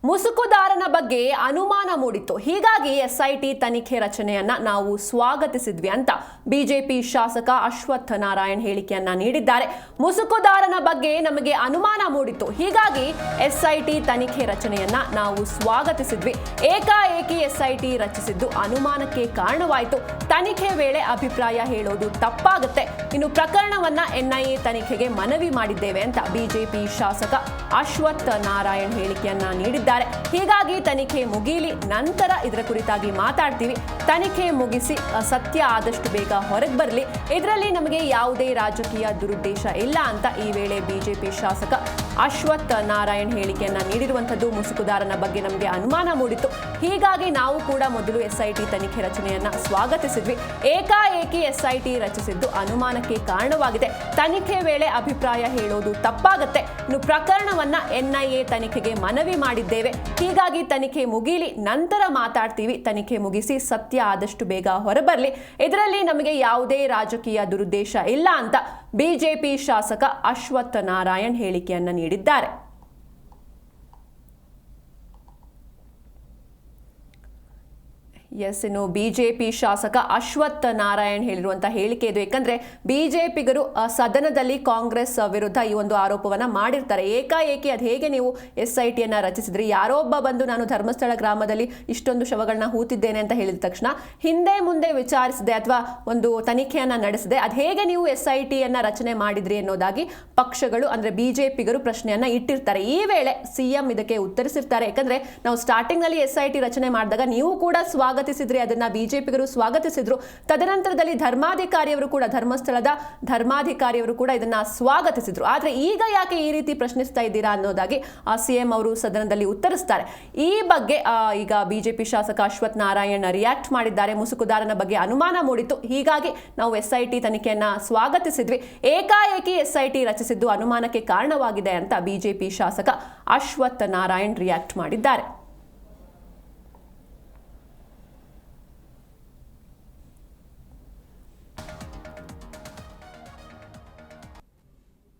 ಮುಸುಕುದಾರನ ಬಗ್ಗೆ ಅನುಮಾನ ಮೂಡಿತ್ತು. ಹೀಗಾಗಿ ಎಸ್ಐಟಿ ತನಿಖೆ ರಚನೆಯನ್ನ ನಾವು ಸ್ವಾಗತಿಸಿದ್ವಿ ಅಂತ ಬಿಜೆಪಿ ಶಾಸಕ ಅಶ್ವತ್ಥ ನಾರಾಯಣ್ ಹೇಳಿಕೆಯನ್ನ ನೀಡಿದ್ದಾರೆ. ಮುಸುಕುದಾರನ ಬಗ್ಗೆ ನಮಗೆ ಅನುಮಾನ ಮೂಡಿತ್ತು, ಹೀಗಾಗಿ ಎಸ್ಐಟಿ ತನಿಖೆ ರಚನೆಯನ್ನ ನಾವು ಸ್ವಾಗತಿಸಿದ್ವಿ. ಏಕಾಏಕಿ ಎಸ್ಐಟಿ ರಚಿಸಿದ್ದು ಅನುಮಾನಕ್ಕೆ ಕಾರಣವಾಯಿತು. ತನಿಖೆ ವೇಳೆ ಅಭಿಪ್ರಾಯ ಹೇಳೋದು ತಪ್ಪಾಗುತ್ತೆ. ಇನ್ನು ಪ್ರಕರಣವನ್ನ ಎನ್ಐಎ ತನಿಖೆಗೆ ಮನವಿ ಮಾಡಿದ್ದೇವೆ ಅಂತ ಬಿಜೆಪಿ ಶಾಸಕ ಅಶ್ವತ್ಥ ನಾರಾಯಣ್ ಹೇಳಿಕೆಯನ್ನ ನೀಡಿದ್ದಾರೆ. ಹೀಗಾಗಿ ತನಿಖೆ ಮುಗಿಲಿ, ನಂತರ ಇದರ ಕುರಿತಾಗಿ ಮಾತಾಡ್ತೀವಿ. ತನಿಖೆ ಮುಗಿಸಿ ಸತ್ಯ ಆದಷ್ಟು ಬೇಗ ಹೊರಗೆ ಬರಲಿ, ಇದರಲ್ಲಿ ನಮಗೆ ಯಾವುದೇ ರಾಜಕೀಯ ದುರುದ್ದೇಶ ಇಲ್ಲ ಅಂತ ಈ ವೇಳೆ ಬಿಜೆಪಿ ಶಾಸಕ ಅಶ್ವತ್ಥ ನಾರಾಯಣ್ ಹೇಳಿಕೆಯನ್ನ ನೀಡಿರುವಂತದ್ದು. ಮುಸುಕುದಾರನ ಬಗ್ಗೆ ನಮಗೆ ಅನುಮಾನ ಮೂಡಿತ್ತು, ಹೀಗಾಗಿ ನಾವು ಕೂಡ ಮೊದಲು ಎಸ್ಐಟಿ ತನಿಖೆ ರಚನೆಯನ್ನ ಸ್ವಾಗತಿಸಿದ್ವಿ. ಏಕಾಏಕಿ ಎಸ್ಐಟಿ ರಚಿಸಿದ್ದು ಅನುಮಾನಕ್ಕೆ ಕಾರಣವಾಗಿದೆ. ತನಿಖೆ ವೇಳೆ ಅಭಿಪ್ರಾಯ ಹೇಳೋದು ತಪ್ಪಾಗುತ್ತೆ. ಇನ್ನು ಪ್ರಕರಣವನ್ನ ಎನ್ಐಎ ತನಿಖೆಗೆ ಮನವಿ ಮಾಡಿದ್ದೇವೆ. ಹೀಗಾಗಿ ತನಿಖೆ ಮುಗಿಲಿ, ನಂತರ ಮಾತಾಡ್ತೀವಿ. ತನಿಖೆ ಮುಗಿಸಿ ಸತ್ಯ ಆದಷ್ಟು ಬೇಗ ಹೊರಬರಲಿ, ಇದರಲ್ಲಿ ನಮಗೆ ಯಾವುದೇ ರಾಜಕೀಯ ದುರುದ್ದೇಶ ಇಲ್ಲ ಅಂತ ಬಿಜೆಪಿ ಶಾಸಕ ಅಶ್ವತ್ಥ ನಾರಾಯಣ್ ಹೇಳಿಕೆಯನ್ನ ನೀಡಿದ್ದಾರೆ. ಇನ್ನು ಬಿಜೆಪಿ ಶಾಸಕ ಅಶ್ವತ್ಥ ನಾರಾಯಣ್ ಹೇಳಿರುವಂತಹ ಹೇಳಿಕೆ ಇದು. ಯಾಕಂದ್ರೆ ಬಿಜೆಪಿಗರು ಸದನದಲ್ಲಿ ಕಾಂಗ್ರೆಸ್ ವಿರುದ್ಧ ಈ ಒಂದು ಆರೋಪವನ್ನ ಮಾಡಿರ್ತಾರೆ. ಏಕಾಏಕಿ ಅದು ಹೇಗೆ ನೀವು ಎಸ್ಐಟಿಯನ್ನ ರಚಿಸಿದ್ರಿ, ಯಾರೋ ಒಬ್ಬ ಬಂದು ನಾನು ಧರ್ಮಸ್ಥಳ ಗ್ರಾಮದಲ್ಲಿ ಇಷ್ಟೊಂದು ಶವಗಳನ್ನ ಹೂತಿದ್ದೇನೆ ಅಂತ ಹೇಳಿದ ತಕ್ಷಣ ಹಿಂದೆ ಮುಂದೆ ವಿಚಾರಿಸಿದೆ ಅಥವಾ ಒಂದು ತನಿಖೆಯನ್ನ ನಡೆಸಿದೆ, ಅದು ಹೇಗೆ ನೀವು ಎಸ್ಐಟಿಯನ್ನ ರಚನೆ ಮಾಡಿದ್ರಿ ಅನ್ನೋದಾಗಿ ಪಕ್ಷಗಳು ಅಂದ್ರೆ ಬಿಜೆಪಿಗರು ಪ್ರಶ್ನೆಯನ್ನ ಇಟ್ಟಿರ್ತಾರೆ. ಈ ವೇಳೆ ಸಿಎಂ ಇದಕ್ಕೆ ಉತ್ತರಿಸಿರ್ತಾರೆ. ಯಾಕಂದ್ರೆ ನಾವು ಸ್ಟಾರ್ಟಿಂಗ್ ನಲ್ಲಿ ಎಸ್ಐಟಿ ರಚನೆ ಮಾಡಿದಾಗ ನೀವು ಕೂಡ ಸ್ವಾಗತಿಸಿದ್ರಿ, ಅದನ್ನ ಬಿಜೆಪಿಗರು ಸ್ವಾಗತಿಸಿದ್ರು. ತದನಂತರದಲ್ಲಿ ಧರ್ಮಾಧಿಕಾರಿಯವರು ಕೂಡ, ಧರ್ಮಸ್ಥಳದ ಧರ್ಮಾಧಿಕಾರಿಯವರು ಕೂಡ ಇದನ್ನ ಸ್ವಾಗತಿಸಿದ್ರು. ಆದ್ರೆ ಈಗ ಯಾಕೆ ಈ ರೀತಿ ಪ್ರಶ್ನಿಸ್ತಾ ಇದ್ದೀರಾ ಅನ್ನೋದಾಗಿ ಸಿಎಂ ಅವರು ಸದನದಲ್ಲಿ ಉತ್ತರಿಸ್ತಾರೆ. ಈ ಬಗ್ಗೆ ಈಗ ಬಿಜೆಪಿ ಶಾಸಕ ಅಶ್ವತ್ಥ ನಾರಾಯಣ್ ರಿಯಾಕ್ಟ್ ಮಾಡಿದ್ದಾರೆ. ಮುಸುಕುದಾರನ ಬಗ್ಗೆ ಅನುಮಾನ ಮೂಡಿತ್ತು, ಹೀಗಾಗಿ ನಾವು ಎಸ್ಐಟಿ ತನಿಖೆಯನ್ನ ಸ್ವಾಗತಿಸಿದ್ವಿ. ಏಕಾಏಕಿ ಎಸ್ಐಟಿ ರಚಿಸಿದ್ದು ಅನುಮಾನಕ್ಕೆ ಕಾರಣವಾಗಿದೆ ಅಂತ ಬಿಜೆಪಿ ಶಾಸಕ ಅಶ್ವತ್ಥ ನಾರಾಯಣ್ ರಿಯಾಕ್ಟ್ ಮಾಡಿದ್ದಾರೆ.